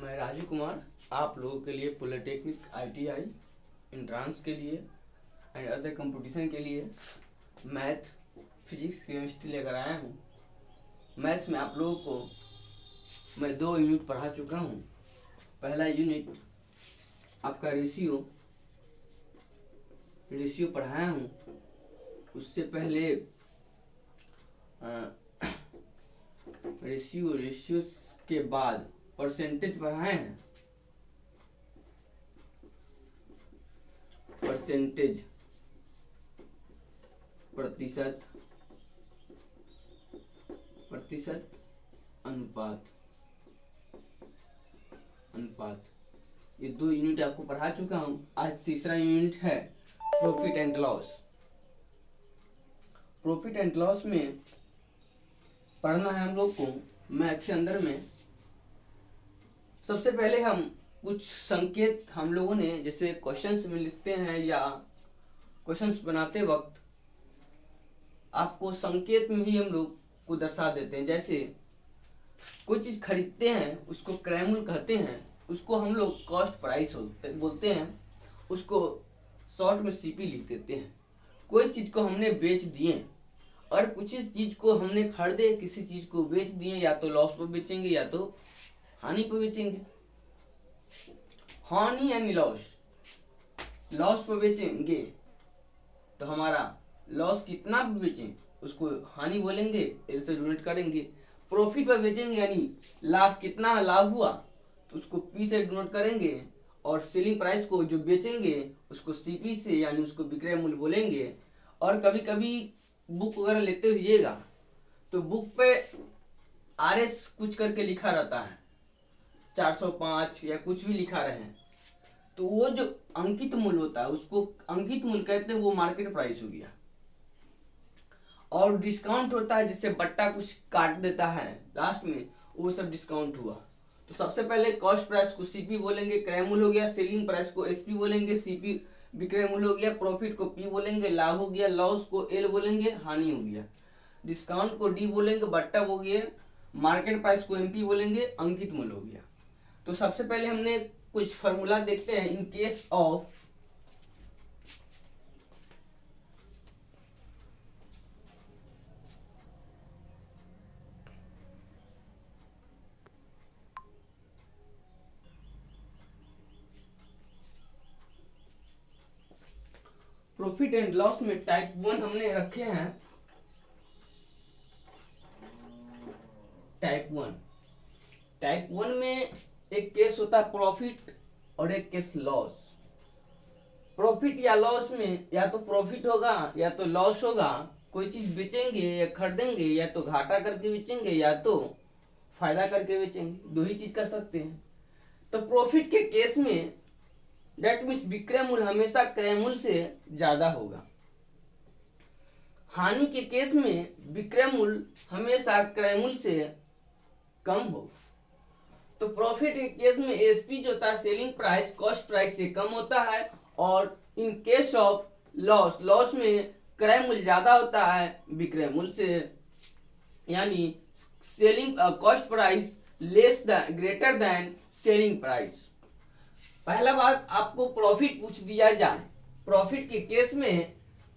मैं राजू कुमार आप लोगों के लिए पॉलिटेक्निक आईटीआई एंट्रांस के लिए एंड अदर कंपटीशन के लिए मैथ फिजिक्स केमिस्ट्री लेकर आया हूँ। मैथ में आप लोगों को मैं 2 यूनिट पढ़ा चुका हूँ। पहला यूनिट आपका रेशियो पढ़ाया हूँ। उससे पहले रेशियो के बाद परसेंटेज पढ़ाए हैं। परसेंटेज प्रतिशत अनुपात ये 2 यूनिट आपको पढ़ा चुका हूँ। आज तीसरा यूनिट है profit and loss. Profit and loss में पढ़ना है हम लोग को मैथ के अंदर में। सबसे पहले हम कुछ संकेत हम लोगों ने जैसे क्वेश्चंस में लिखते हैं या क्वेश्चंस बनाते वक्त आपको संकेत में ही हम लोग को दर्शा देते हैं। जैसे कोई चीज खरीदते हैं उसको क्रय मूल्य कहते हैं, उसको हम लोग कॉस्ट प्राइस बोलते हैं, उसको शॉर्ट में सीपी लिख देते हैं। कोई चीज को हमने बेच दिए और कुछ चीज को हमने खरीदे, किसी चीज को बेच दिए, या तो लॉस पर बेचेंगे या तो हानि पर बेचेंगे। हानि यानी लॉस पर बेचेंगे तो हमारा लॉस कितना बेचें उसको हानि बोलेंगे, ऐसे डोनेट करेंगे। प्रॉफिट पर बेचेंगे यानी लाभ कितना लाभ हुआ तो उसको पी से डोनेट करेंगे, और सेलिंग प्राइस को जो बेचेंगे उसको सीपी से यानी उसको विक्रय मूल्य बोलेंगे। और कभी कभी बुक वगैरह लेते हुएगा तो बुक पे आरएस कुछ करके लिखा रहता है, 405 या कुछ भी लिखा रहे हैं, तो वो जो अंकित मूल्य होता है उसको अंकित मूल्य कहते हैं, वो मार्केट प्राइस हो गया। और डिस्काउंट होता है जिससे बट्टा कुछ काट देता है लास्ट में, वो सब डिस्काउंट हुआ। तो सबसे पहले कॉस्ट प्राइस को सीपी बोलेंगे, क्रय मूल्य हो गया। सेलिंग प्राइस को एसपी बोलेंगे, सीपी विक्रय मूल्य हो गया। प्रॉफिट को पी बोलेंगे, लाभ हो गया। लॉस को एल बोलेंगे, हानि हो गया। डिस्काउंट को डी बोलेंगे, बट्टा हो गया। मार्केट प्राइस को एमपी बोलेंगे, अंकित मूल्य हो गया। तो सबसे पहले हमने कुछ फॉर्मूला देखते हैं। इन case of profit and loss में टाइप 1 हमने रखे हैं। टाइप 1 में एक केस होता है प्रॉफिट और एक केस लॉस। प्रॉफिट या लॉस में या तो प्रॉफिट होगा या तो लॉस होगा। कोई चीज बेचेंगे या खरीदेंगे, या तो घाटा करके बेचेंगे या तो फायदा करके बेचेंगे, 2 ही चीज कर सकते हैं। तो प्रॉफिट के केस में दैट मीन्स विक्रय मूल्य हमेशा क्रय मूल्य से ज्यादा होगा। हानि के केस में विक्रय मूल्य हमेशा क्रय मूल्य से कम होगा। तो प्रॉफिट के केस में एसपी जो होता है सेलिंग प्राइस कॉस्ट प्राइस से कम होता है, और इन केस ऑफ लॉस में क्रय मूल्य ज्यादा होता है विक्रय मूल्य से, यानी selling cost price greater than selling price. पहला बात आपको प्रॉफिट पूछ दिया जाए, प्रॉफिट के केस में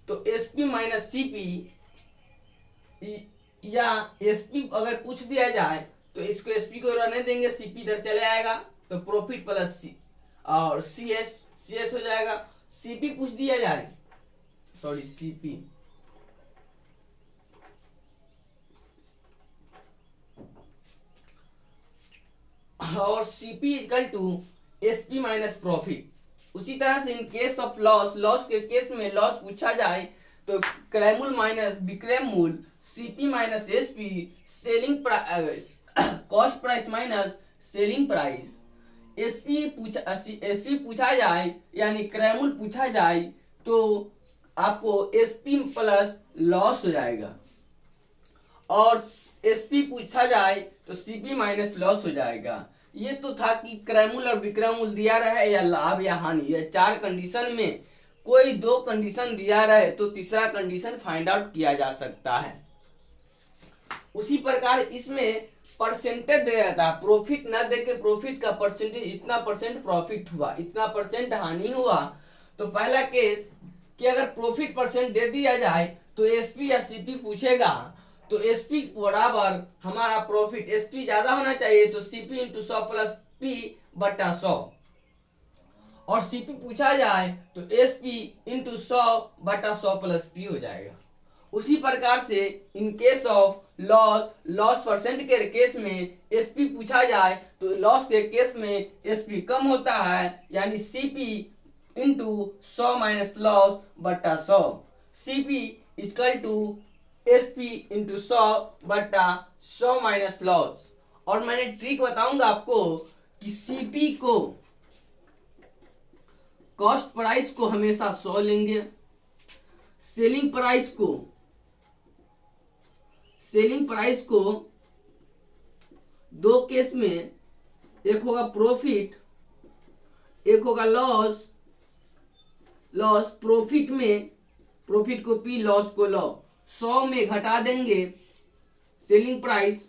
तो एसपी माइनस सीपी, या एसपी अगर पूछ दिया जाए तो इसको एसपी को रहने देंगे, सीपी इधर चले आएगा तो प्रॉफिट प्लस सी और सीएस हो जाएगा। सीपी पूछ दिया जाए, सॉरी सीपी, और CP equal to SP minus profit. उसी तरह से इन केस ऑफ लॉस के केस में लॉस पूछा जाए तो क्रय मूल्य माइनस विक्रय मूल्य, CP minus SP, selling price cost price minus selling price. SP पूछा जाए यानी क्रय मूल्य पूछा जाए तो आपको एसपी प्लस लॉस हो जाएगा, और एसपी पूछा जाए तो सीपी माइनस लॉस हो जाएगा। ये तो था कि क्रय मूल्य और विक्रय मूल्य दिया रहे या लाभ या हानि, या 4 कंडीशन में कोई 2 कंडीशन दिया रहे तो तीसरा कंडीशन फाइंड आउट किया जा सकता है। उसी प्रकार इसमें परसेंटेज दे जाता है, प्रॉफिट ना दे के प्रॉफिट का परसेंटेज, इतना परसेंट प्रॉफिट हुआ, इतना परसेंट हानि हुआ। तो पहला केस कि अगर प्रॉफिट परसेंट दे दिया जाए तो एसपी या सीपी पूछेगा, तो एसपी बराबर हमारा प्रॉफिट, एसपी ज्यादा होना चाहिए तो सीपी इंटू 100 प्लस पी बटा 100, और सीपी पूछा जाए तो एसपी इंटू 100 बटा 100 प्लस पी हो जाएगा। उसी प्रकार से in case of loss percent के केस में एसपी पूछा जाए तो लॉस के केस में एसपी कम होता है, यानी सीपी इंटू 100 माइनस लॉस बटा 100, CP equal to SP into 100 बटा 100 माइनस लॉस। और मैंने ट्रिक बताऊंगा आपको कि सीपी को, कॉस्ट प्राइस को हमेशा 100 लेंगे, सेलिंग प्राइस को दो केस में, एक होगा प्रॉफिट, एक होगा लॉस। प्रॉफिट में, प्रॉफिट को पी, लॉस को लॉ, 100 में घटा देंगे सेलिंग प्राइस,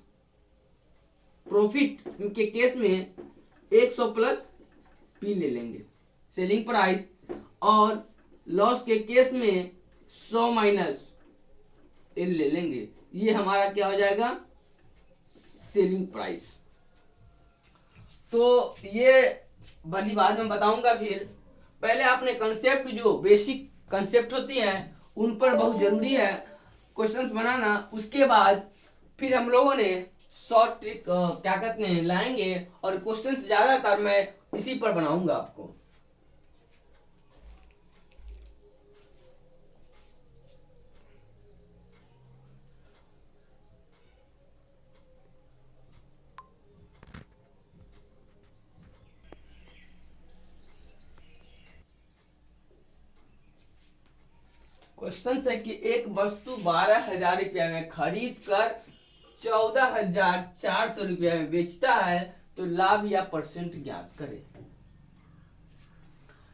प्रॉफिट के केस में 100 प्लस पी ले लेंगे सेलिंग प्राइस, और लॉस के केस में 100 माइनस एल ले लेंगे। ये हमारा क्या हो जाएगा, सेलिंग प्राइस। तो ये वाली बात मैं बताऊंगा फिर। पहले आपने कंसेप्ट, जो बेसिक कंसेप्ट होती हैं उन पर बहुत जरूरी है क्वेश्चंस बनाना। उसके बाद फिर हम लोगों ने शॉर्ट ट्रिक क्या कहते हैं लाएंगे, और क्वेश्चंस ज्यादातर मैं इसी पर बनाऊंगा आपको। क्वेश्चन है कि एक वस्तु 12,000 रुपया में खरीद कर 14,400 रुपया में बेचता है, तो लाभ या परसेंट ज्ञात करें।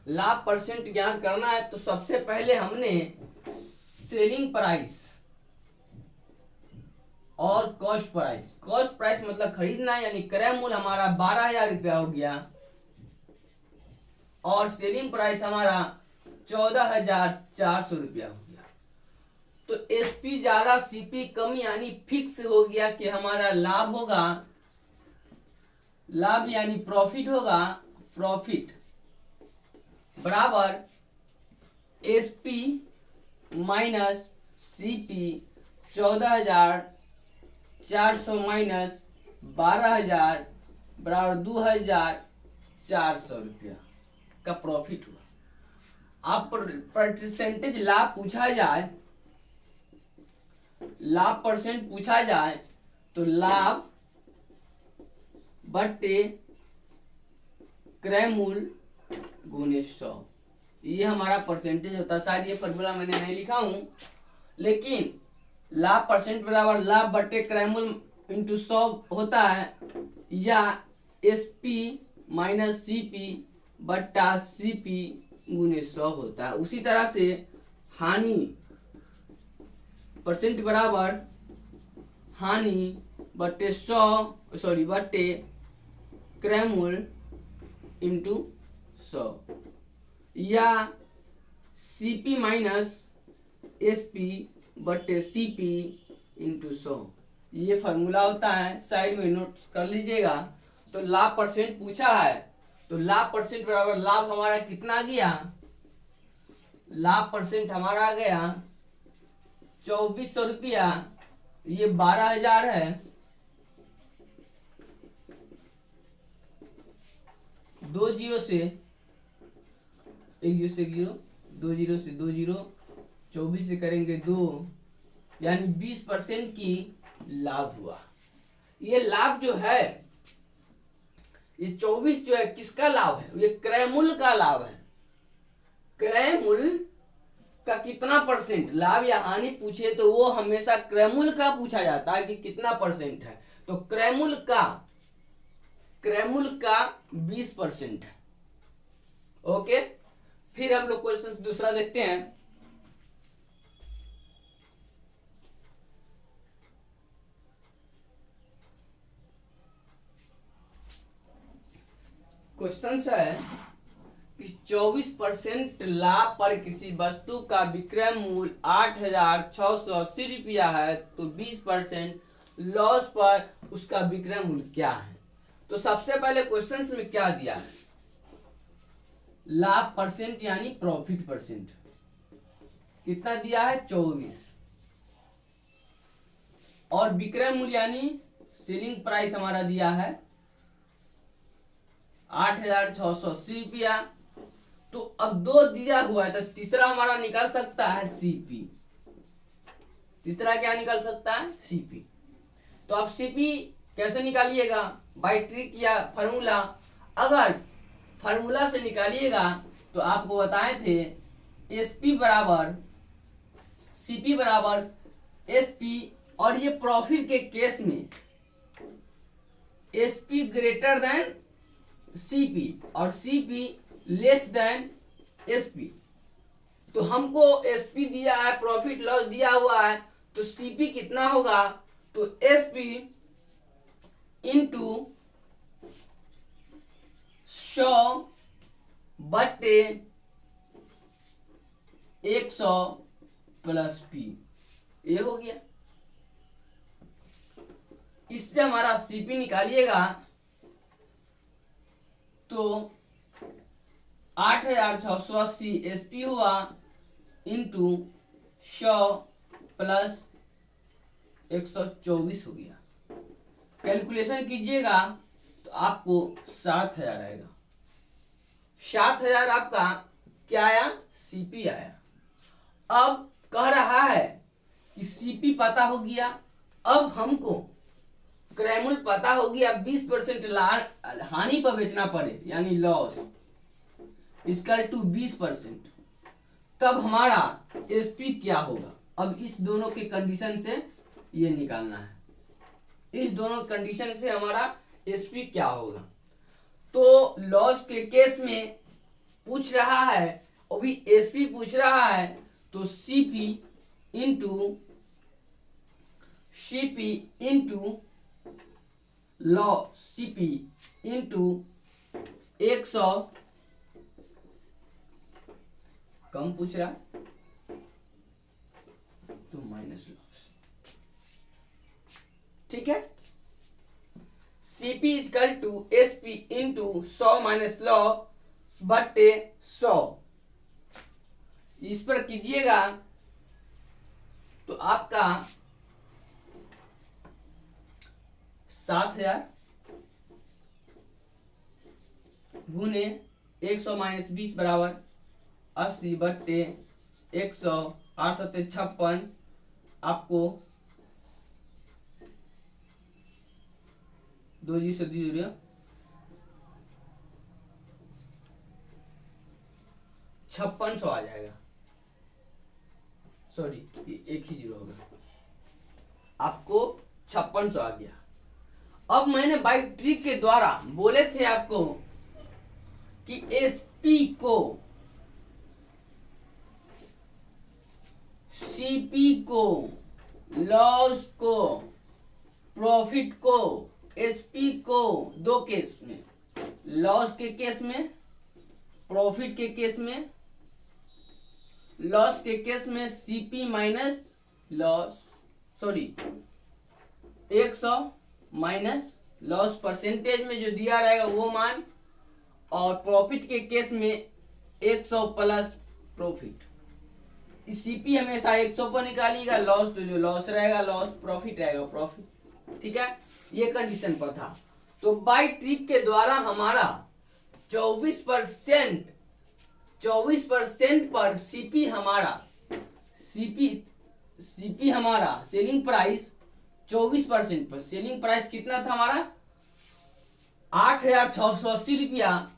लाभ परसेंट ज्ञात करना है तो सबसे पहले हमने सेलिंग प्राइस और कॉस्ट प्राइस मतलब खरीदना, यानी क्रय मूल्य हमारा 12,000 रुपया हो गया, और सेलिंग प्राइस हमारा 14,400 रुपया हो गया। तो एसपी ज्यादा सीपी कम, यानी फिक्स हो गया कि हमारा लाभ होगा, लाभ यानी प्रॉफिट होगा, प्रॉफिट बराबर एसपी माइनस सीपी, 14,400 माइनस 12,000 बराबर 2,400 रुपया का प्रॉफिट हुआ। आप परसेंटेज लाभ पूछा जाए, लाभ परसेंट पूछा जाए तो लाभ बट्टे क्रय मूल्य गुणे 100, ये हमारा परसेंटेज होता है। शायद ये फॉर्मूला मैंने नहीं लिखा हूं, लेकिन लाभ परसेंट बराबर लाभ बट्टे क्रय मूल्य इंटू 100 होता है, या एसपी माइनस सीपी बट्टा सीपी गुने 100 होता है। उसी तरह से हानि परसेंट बराबर हानि बट्टे 100 बट्टे क्रय मूल्य इंटू 100, या सीपी माइनस एसपी बट्टे सीपी इंटू 100, ये फॉर्मूला होता है, साइड में नोट कर लीजिएगा। तो लाभ परसेंट पूछा है तो लाभ परसेंट बराबर लाभ हमारा कितना गया, लाभ परसेंट हमारा आ गया 2400 रुपया, ये 12,000 है, 2 जीरो से 1 जीरो से 1 जीरो, 2 जीरो से 2 जीरो, 24 से करेंगे 2, यानी 20% की लाभ हुआ। ये लाभ जो है, ये 24 जो है किसका लाभ है, ये क्रय मूल्य का लाभ है। क्रय मूल्य का कितना परसेंट लाभ या हानि पूछे तो वो हमेशा क्रय मूल्य का पूछा जाता है कि कितना परसेंट है, तो क्रय मूल्य का 20% है। ओके, फिर हम लोग क्वेश्चन दूसरा देखते हैं। क्वेश्चन है कि 24% लाभ पर किसी वस्तु का विक्रय मूल्य 8,680 रुपया है, तो 20% लॉस पर उसका विक्रय मूल्य क्या है। तो सबसे पहले क्वेश्चन में क्या दिया है, लाभ परसेंट यानी प्रॉफिट परसेंट कितना दिया है 24, और विक्रय मूल्य यानी सेलिंग प्राइस हमारा दिया है 8,680 रुपया। तो अब दो दिया हुआ है तो तीसरा हमारा निकल सकता है सीपी। तीसरा क्या निकल सकता है, सीपी। तो आप सीपी कैसे निकालिएगा, बाय ट्रिक या फार्मूला। अगर फार्मूला से निकालिएगा तो आपको बताए थे एसपी बराबर सीपी बराबर एसपी, और ये प्रॉफिट के केस में एसपी ग्रेटर देन सीपी और सीपी लेस देन एसपी। तो हमको एसपी दिया है, प्रॉफिट लॉस दिया हुआ है, तो सीपी कितना होगा, तो एसपी इंटू 100/100 प्लस पी, ये हो गया। इससे हमारा सीपी निकालिएगा तो 8,680 एसपी हुआ इंटू 100 प्लस 124 हो गया। कैलकुलेशन कीजिएगा तो आपको 7,000 आएगा। 7,000 आपका क्या आया, सीपी आया। अब कह रहा है कि सीपी पता हो गया, अब हमको क्रय मूल्य पता हो गया, 20% हानि पर बेचना पड़े यानी लॉस इक्वल टू 20%, तब हमारा एसपी क्या होगा। अब इस दोनों के कंडीशन से ये निकालना है, इस दोनों कंडीशन से हमारा एसपी क्या होगा। तो लॉस के केस में पूछ रहा है, अभी एसपी पूछ रहा है, तो CP into loss, CP into 100 कम पूछ रहा तो माइनस लॉस, ठीक है। CP equal to SP into 100 minus loss बटे 100। इस पर कीजिएगा तो आपका 7,000 गुने 100 माइनस 20 बराबर 80 बट्टे 100, 8 सत्ते 56, आपको 2 जी से 5600 आ जाएगा। सॉरी, एक ही जीरो होगा, आपको 5600 आ गया। अब मैंने बाई ट्रिक के द्वारा बोले थे आपको कि एसपी को सीपी को लॉस को प्रॉफिट को एसपी को दो केस में, लॉस के केस में प्रॉफिट के केस में, लॉस के केस में CP minus loss, sorry 100 minus loss percentage में जो दिया रहेगा वो मान, और प्रॉफिट के केस में 100 प्लस प्रॉफिट। सीपी हमेशा 100 पर निकालिएगा, लॉस तो जो लॉस रहेगा लॉस, प्रॉफिट रहेगा प्रॉफिट, ठीक है। ये कंडीशन पर था। तो बाय ट्रिक के द्वारा हमारा 24% पर सीपी हमारा सेलिंग प्राइस 24% पर, सेलिंग प्राइस कितना था हमारा 8,680 रुपया,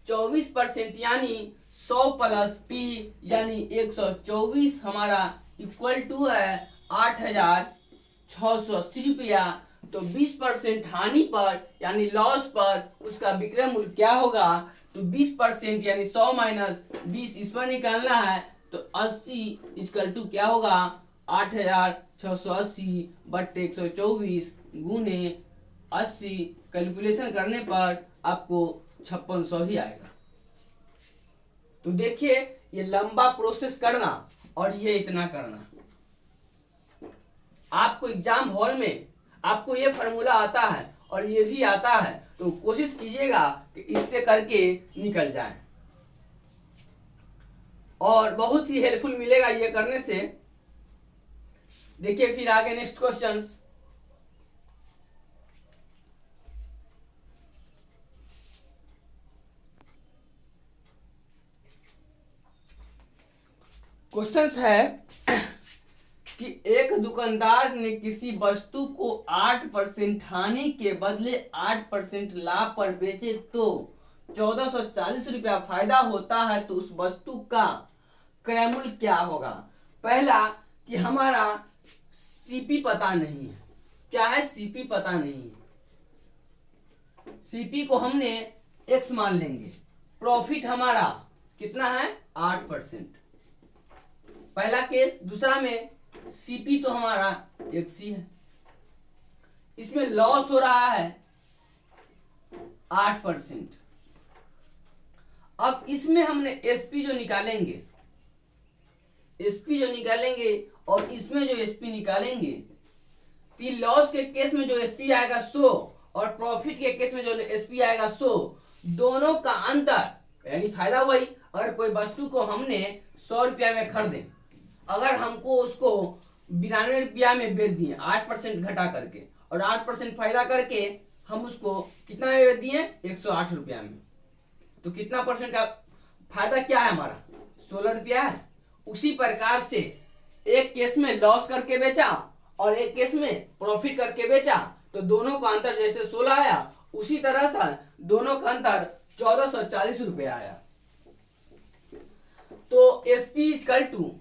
24% यानी 100 प्लस पी यानी 124 हमारा इक्वल टू है 8,680 रुपया। तो 20% हानि पर यानी लॉस पर उसका विक्रय मूल्य क्या होगा, तो 20% यानी 100 माइनस 20 इस पर निकालना है, तो 80 इक्वल टू क्या होगा 8,680 बट्टे 124 गुने 80। कैलकुलेशन करने पर आपको 5600 ही आएगा। तो देखिए ये लंबा प्रोसेस करना और ये इतना करना। आपको एग्जाम हॉल में आपको ये फॉर्मूला आता है और ये भी आता है, तो कोशिश कीजिएगा कि इससे करके निकल जाए और बहुत ही हेल्पफुल मिलेगा ये करने से। देखिए फिर आगे नेक्स्ट क्वेश्चंस। क्वेश्चंस है कि एक दुकानदार ने किसी वस्तु को 8% हानि के बदले 8% लाभ पर बेचे तो 1440 रुपया फायदा होता है, तो उस वस्तु का क्रय मूल्य क्या होगा। पहला कि हमारा सीपी पता नहीं है। क्या है? सीपी पता नहीं है। सीपी को हमने एक्स मान लेंगे। प्रॉफिट हमारा कितना है? 8%। पहला केस। दूसरा में सीपी तो हमारा एक्स ही है, इसमें लॉस हो रहा है 8%। अब इसमें हमने एसपी जो निकालेंगे, और इसमें जो एसपी निकालेंगे, तो लॉस के केस में जो एसपी आएगा 100 और प्रॉफिट के केस में जो एसपी आएगा 100, दोनों का अंतर यानी फायदा वही। अगर कोई वस्तु को हमने 100 रुपया में खरीदे, अगर हमको उसको 92 रुपया में बेच दिए 8% घटा करके और 8% फायदा करके हम उसको कितना में बेच दिए? 108 रुपया में, तो कितना परसेंट का फायदा क्या है हमारा? 16 रुपया है। उसी प्रकार से एक केस में लॉस करके बेचा और एक केस में प्रॉफिट करके बेचा, तो दोनों का अंतर जैसे 16 आया, उसी तरह से दोनों का अंतर 1440 रुपया आया। तो एसपी इक्वल टू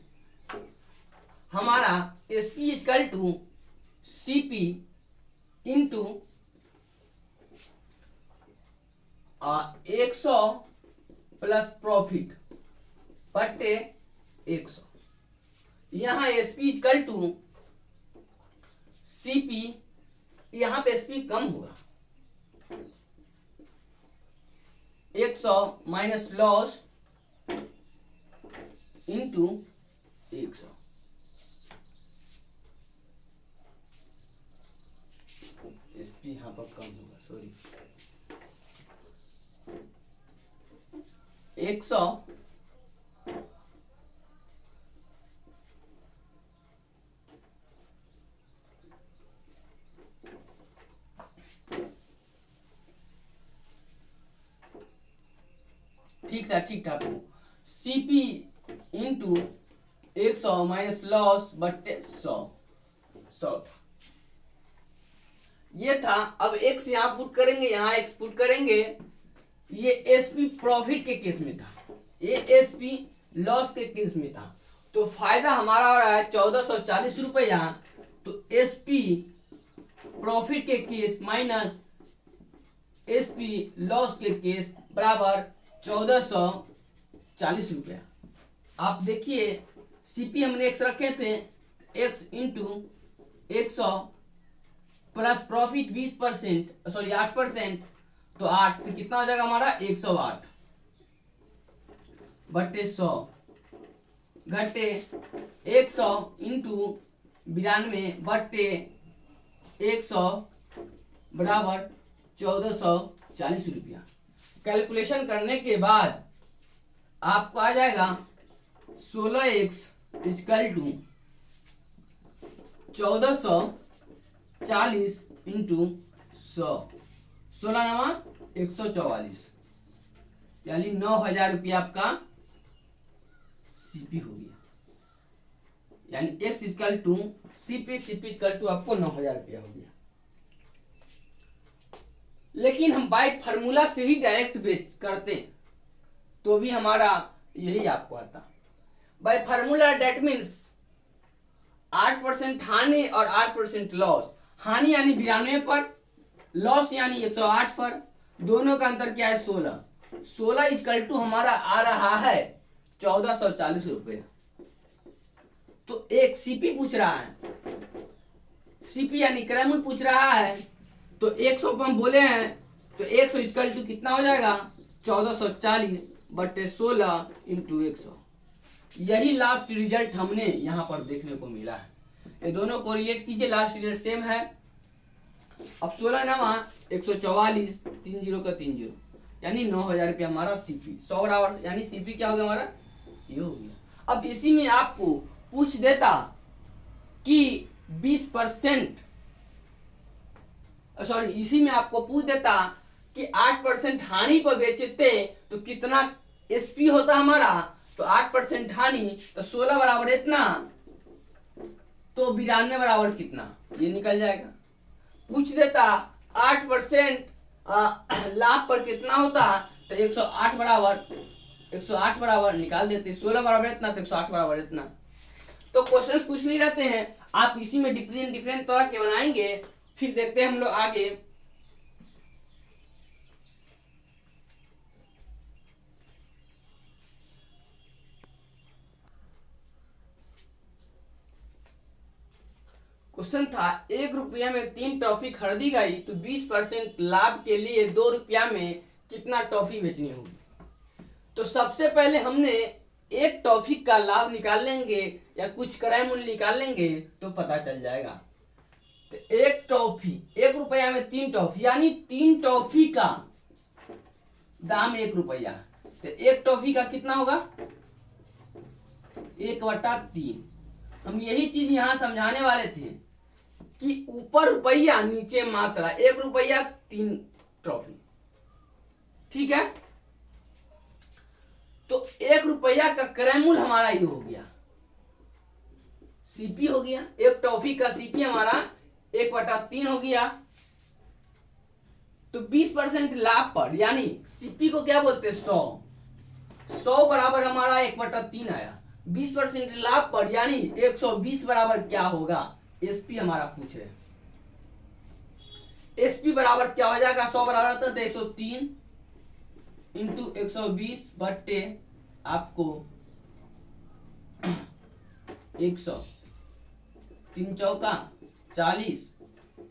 हमारा SP equal to CP into 100 plus profit बटे 100। यहां एसपी इक्वल टू सीपी, यहां पे एसपी कम होगा, 100 माइनस लॉस इंटू 100। एसपी यहां पर कम होगा, सॉरी, 100 ठीक था। सीपी इंटू 100 माइनस लॉस बट्टे 100 ये था। अब एक्स यहां पुट करेंगे, यहां एक्स पुट करेंगे। ये एसपी प्रॉफिट के केस में था, ये एसपी लॉस के केस में था। तो फायदा हमारा हो रहा है 1440 रुपया। तो एसपी प्रॉफिट के केस माइनस एसपी लॉस के केस बराबर 1440 रुपया। आप देखिए सीपी हमने एक्स रखे थे, x into 100 plus profit 20%, sorry 8%, तो 8 तो कितना हो जाएगा हमारा? 108 बट्टे 100 घटे 100 इंटू 92 बट्टे 100 बराबर 1440 रुपया। कैलकुलेशन करने के बाद आपको आ जाएगा 16x इक्वल टू 1440 इंटू 100, 16 नवा 144, यानी 9000 रुपया आपका सीपी हो गया। यानी X equal to CP, CP equal to आपको 9000 रुपया हो गया। लेकिन हम बाय फार्मूला से ही डायरेक्ट बेच करते तो भी हमारा यही आपको आता। बाय फार्मूला डेट मीन्स 8% हानि और 8% लॉस। हानि यानी 92 पर, लॉस यानी 108 पर, दोनों का अंतर क्या है? 16। 16 इक्वल टू हमारा आ रहा है 1440 रुपये। तो एक सीपी पूछ रहा है, सीपी यानी क्रय मूल्य पूछ रहा है। तो 100 हम बोले हैं तो 100 इक्वल टू कितना हो जाएगा 1440/16 इंटू 100। यही लास्ट रिजल्ट हमने यहाँ पर देखने को मिला है। ये दोनों को रिलेट कीजिए, लास्ट रिजल्ट सेम है। अब 16 नवा 144 30 का 30 यानी 9,000 रुपया हमारा सीपी 100 बराबर, यानी सीपी क्या हो गया हमारा ये हो गया। अब इसी में आपको पूछ देता कि 20%, सॉरी इसी में आपको पूछ देता कि 8% हानि पर बेचते तो कितना एसपी होता हमारा, तो 8% हानि तो 16 बराबर इतना, तो 92 बराबर कितना ये निकल जाएगा। पूछ देता 8% लाभ पर कितना होता, तो 108 बराबर निकाल देते, 16 बराबर इतना तो 108 बराबर इतना। तो क्वेश्चंस कुछ नहीं रहते हैं, आप इसी में डिफरेंट तरह के बनाएंगे। फिर देखते हैं हम लोग आगे। क्वेश्चन था 1 रुपया में 3 टॉफी खरीदी गई तो 20% लाभ के लिए 2 रुपया में कितना टॉफी बेचनी होगी। तो सबसे पहले हमने एक टॉफी का लाभ निकाल लेंगे या कुछ क्रय मूल्य निकाल लेंगे तो पता चल जाएगा। तो एक टॉफी 1 रुपया में 3 टॉफी यानी 3 टॉफी का दाम 1 रुपया, तो एक टॉफी का कितना होगा 1/3। हम यही चीज यहां समझाने वाले थे कि ऊपर रुपया नीचे मात्रा, 1 रुपया 3 टॉफी, ठीक है। तो 1 रुपया का क्रय मूल्य हमारा ये हो गया, सीपी हो गया। एक टॉफी का सीपी हमारा 1/3 हो गया। तो 20% लाभ पर यानी सीपी को क्या बोलते 100 बराबर हमारा 1/3 आया। 20% लाभ पर यानी 120 बराबर क्या होगा, एसपी हमारा पूछ रहे। एसपी बराबर क्या हो जाएगा, 100 बराबर होता है 103 इंटू 120 बट्टे आपको 100, 3 चौका 40,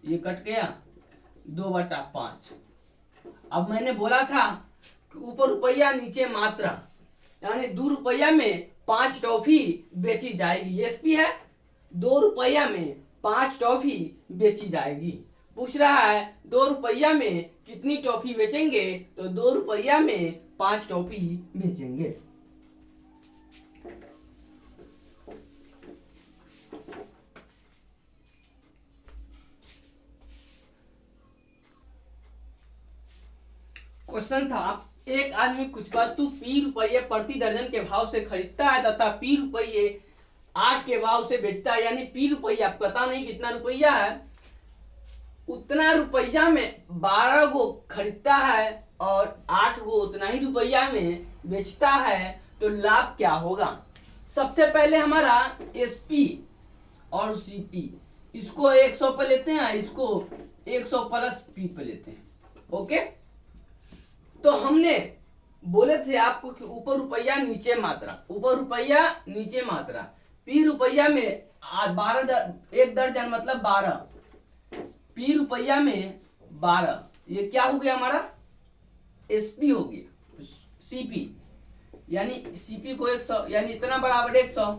ये कट गया 2/5। अब मैंने बोला था कि ऊपर रुपया नीचे मात्रा, यानी 2 रुपया में 5 टॉफी बेची जाएगी। एसपी है 2 रुपया में 5 टॉफी बेची जाएगी। पूछ रहा है 2 रुपया में कितनी टॉफी बेचेंगे, तो 2 रुपया में 5 टॉफी बेचेंगे। क्वेश्चन था एक आदमी कुछ वस्तु पी रुपये प्रति दर्जन के भाव से खरीदता है तथा पी रुपये 8 के भाव से बेचता है, यानी पी रुपया पता नहीं कितना रुपया है, उतना रुपया में 12 गो खरीदता है और 8 गो उतना ही रुपया में बेचता है, तो लाभ क्या होगा। सबसे पहले हमारा एसपी और सीपी, इसको 100 पे लेते हैं, इसको 100 प्लस पी पे लेते हैं। ओके, तो हमने बोले थे आपको कि ऊपर रुपया नीचे मात्रा, ऊपर रुपया नीचे मात्रा, पी रुपया में 12 एक दर्जन मतलब 12, पी रुपया में 12, ये क्या हो गया हमारा एसपी हो गया। सीपी यानी सीपी को 100 यानी इतना बराबर 100,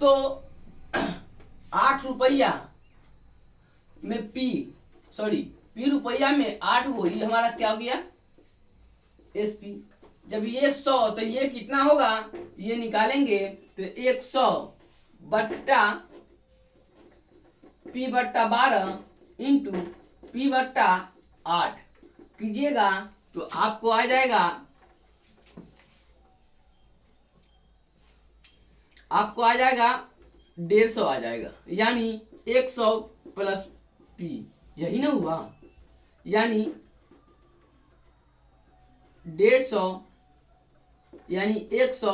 तो 8 रुपया में पी रुपया में 8 गो, ये हमारा क्या हो गया एसपी। जब ये 100 तो ये कितना होगा, ये निकालेंगे तो 100 बट्टा P/12 इंटू P/8 कीजिएगा तो आपको आ जाएगा, आपको आ जाएगा 150 आ जाएगा, यानी 100 प्लस P, यही ना हुआ, यानी 150 यानी 100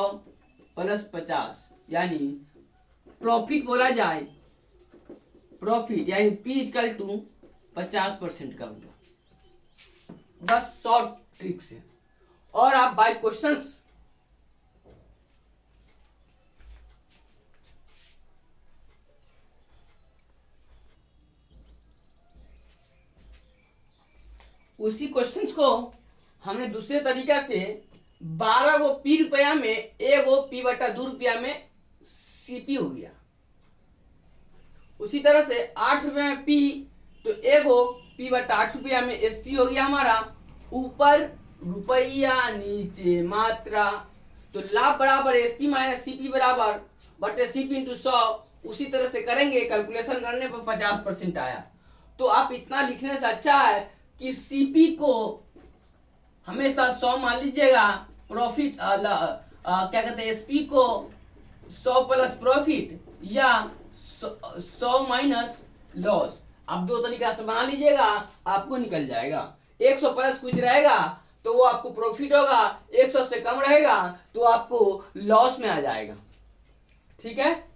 प्लस 50, यानी प्रॉफिट बोला जाए, प्रॉफिट यानी P इक्वल टू 50% का हुआ। बस शॉर्ट ट्रिक से, और आप बाय क्वेश्चंस उसी क्वेश्चंस को हमने दूसरे तरीका से 12 गो पी रुपया में एगो पी बटा 2 रुपया में सीपी हो गया। उसी तरह से 8 रुपया में पी, तो एगो पी बटा 8 रुपया में एसपी हो गया हमारा। ऊपर रुपया नीचे मात्रा, तो लाभ बराबर एसपी माइनस सीपी बराबर बटे सीपी इंटू 100। उसी तरह से करेंगे, कैलकुलेशन करने पर 50% आया। तो आप इतना लिखने से अच्छा है कि सीपी को हमेशा 100 मान लीजिएगा, प्रॉफिट क्या कहते हैं एसपी को 100 प्लस प्रॉफिट या 100 माइनस लॉस। आप दो तरीका से बना लीजिएगा, आपको निकल जाएगा। 100 प्लस कुछ रहेगा तो वो आपको प्रॉफिट होगा, 100 से कम रहेगा तो आपको लॉस में आ जाएगा। ठीक है।